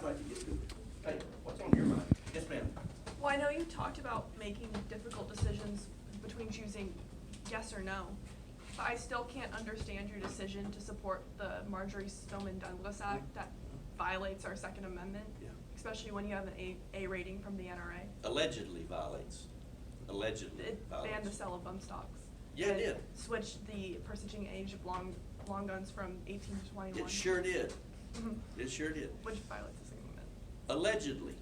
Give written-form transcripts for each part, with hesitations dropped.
like to get to it. Hey, what's on your mind? Yes, ma'am. Well, I know you talked about making difficult decisions between choosing yes or no, but I still can't understand your decision to support the Marjorie Stoneman Douglas Act that violates our Second Amendment, Yeah. especially when you have an A rating from the NRA. Allegedly violates. Allegedly It violates. banned the sale of bump stocks. Yeah, it did. Switched the purchasing age of long guns from 18 to 21. It sure did. Mhm. It sure did. Which violates the Second Amendment. Allegedly,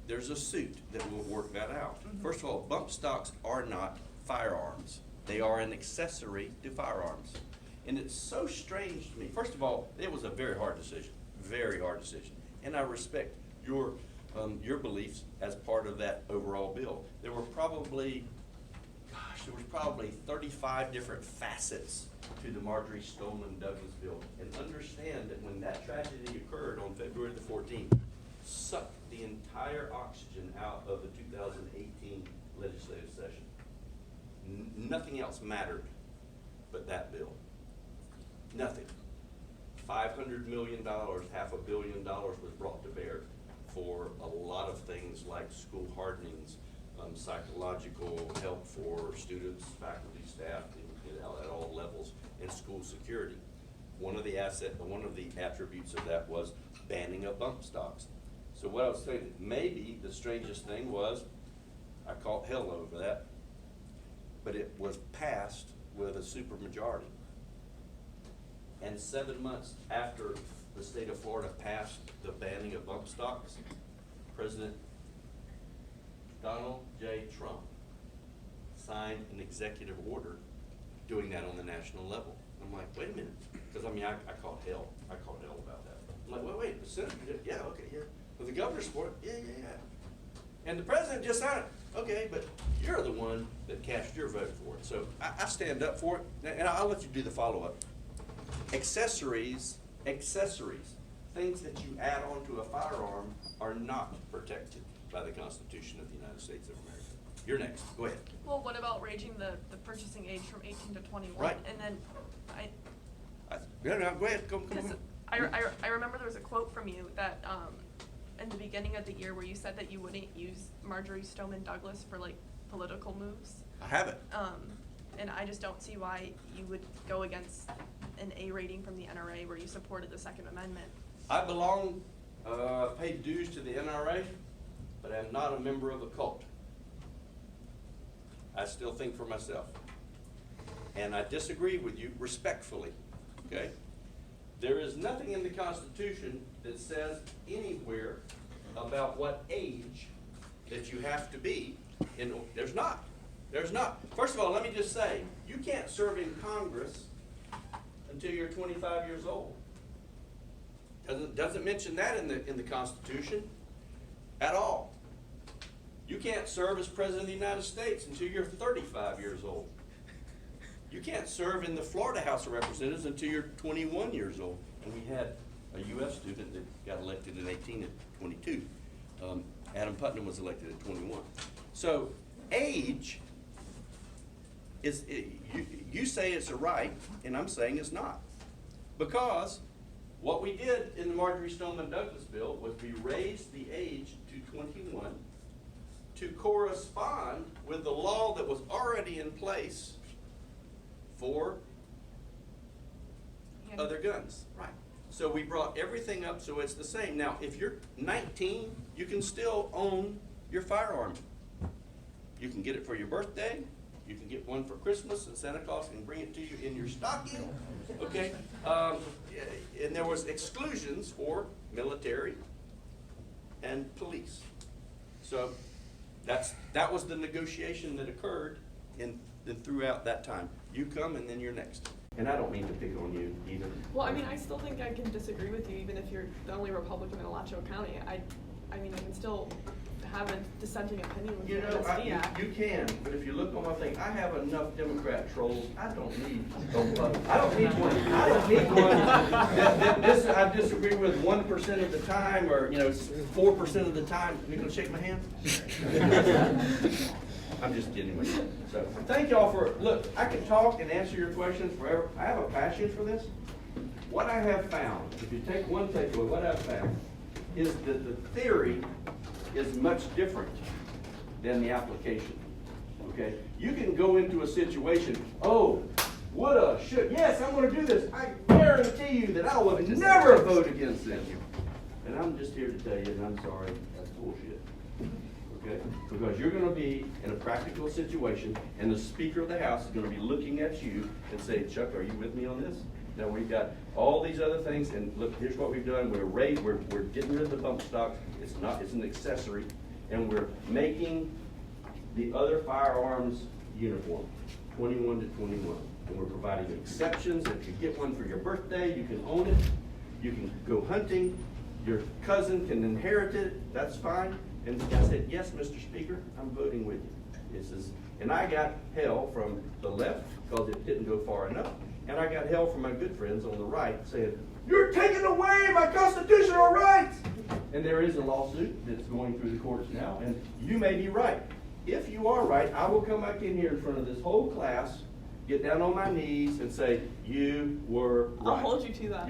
there's a suit that will work that out. Mhm. First of all, bump stocks are not firearms. They are an accessory to firearms. And it's so strange to me. First of all, it was a very hard decision, very hard decision. And I respect your beliefs as part of that overall bill. There were probably, there was probably 35 different facets to the Marjorie Stoneman Douglas bill. And understand that when that tragedy occurred on February the 14th, sucked the entire oxygen out of the 2018 legislative session. Nothing else mattered but that bill. Nothing. $500 million, $500 million was brought to bear for a lot of things like school hardenings, psychological help for students, faculty, staff, at all levels, and school security. One of the attributes of that was banning of bump stocks. So what I was saying, maybe the strangest thing was, I caught hell over that, but it was passed with a supermajority. And 7 months after the state of Florida passed the banning of bump stocks, President Donald J. Trump signed an executive order doing that on the national level. I'm like, wait a minute, because I mean, I caught hell. I caught hell about that. I'm like, wait, the senator did, yeah, okay, yeah. But the governor's for it, yeah. And the president just signed it, okay, but you're the one that cast your vote for it. So I stand up for it, and I'll let you do the follow-up. Accessories, things that you add on to a firearm are not protected by the Constitution of the United States of America. You're next, go ahead. Well, what about raising the purchasing age from 18 to 21? Right. And then No, go ahead, come because on. I remember there was a quote from you that in the beginning of the year where you said that you wouldn't use Marjorie Stoneman Douglas for like political moves. I have it. And I just don't see why you would go against an A rating from the NRA where you supported the Second Amendment. I belong, paid dues to the NRA, but I'm not a member of a cult. I still think for myself. And I disagree with you respectfully, okay? There is nothing in the Constitution that says anywhere about what age that you have to be in. There's not. First of all, let me just say, you can't serve in Congress until you're 25 years old. Doesn't mention that in the Constitution at all. You can't serve as President of the United States until you're 35 years old. You can't serve in the Florida House of Representatives until you're 21 years old. And we had a U.S. student that got elected at 18 and 22. Adam Putnam was elected at 21. So age is, you say it's a right, and I'm saying it's not. Because what we did in the Marjorie Stoneman Douglas bill was we raised the age to 21 to correspond with the law that was already in place for other guns. Right. So we brought everything up so it's the same. Now, if you're 19, you can still own your firearm. You can get it for your birthday. You can get one for Christmas, and Santa Claus can bring it to you in your stocking. Okay. And there was exclusions for military and police. So that was the negotiation that occurred throughout that time. You come, and then you're next. And I don't mean to pick on you either. Well, I mean, I still think I can disagree with you, even if you're the only Republican in Alachua County. I mean, I can still have a dissenting opinion with the MSD Act. You can, but if you look on my thing, I have enough Democrat trolls. I don't need one. I disagree with 1% of the time, or 4% of the time. You gonna shake my hand? I'm just kidding with you. So thank y'all for, look, I can talk and answer your questions forever. I have a passion for this. What I have found, if you take one takeaway, what I've found is that the theory is much different than the application, okay? You can go into a situation, oh, woulda, should, yes, I'm gonna do this. I guarantee you that I will never vote against this. And I'm just here to tell you, and I'm sorry, that's bullshit. Okay? Because you're gonna be in a practical situation, and the Speaker of the House is gonna be looking at you and saying, Chuck, are you with me on this? Now, we've got all these other things, and look, here's what we've done. We're getting rid of the bump stock. It's an accessory, and we're making the other firearms uniform, 21 to 21. And we're providing exceptions. If you get one for your birthday, you can own it. You can go hunting. Your cousin can inherit it. That's fine. And I said, yes, Mr. Speaker, I'm voting with you. And I got hell from the left because it didn't go far enough. And I got hell from my good friends on the right saying, you're taking away my constitutional rights. And there is a lawsuit that's going through the courts now. And you may be right. If you are right, I will come back in here in front of this whole class, get down on my knees and say, you were right. I'll hold you to that.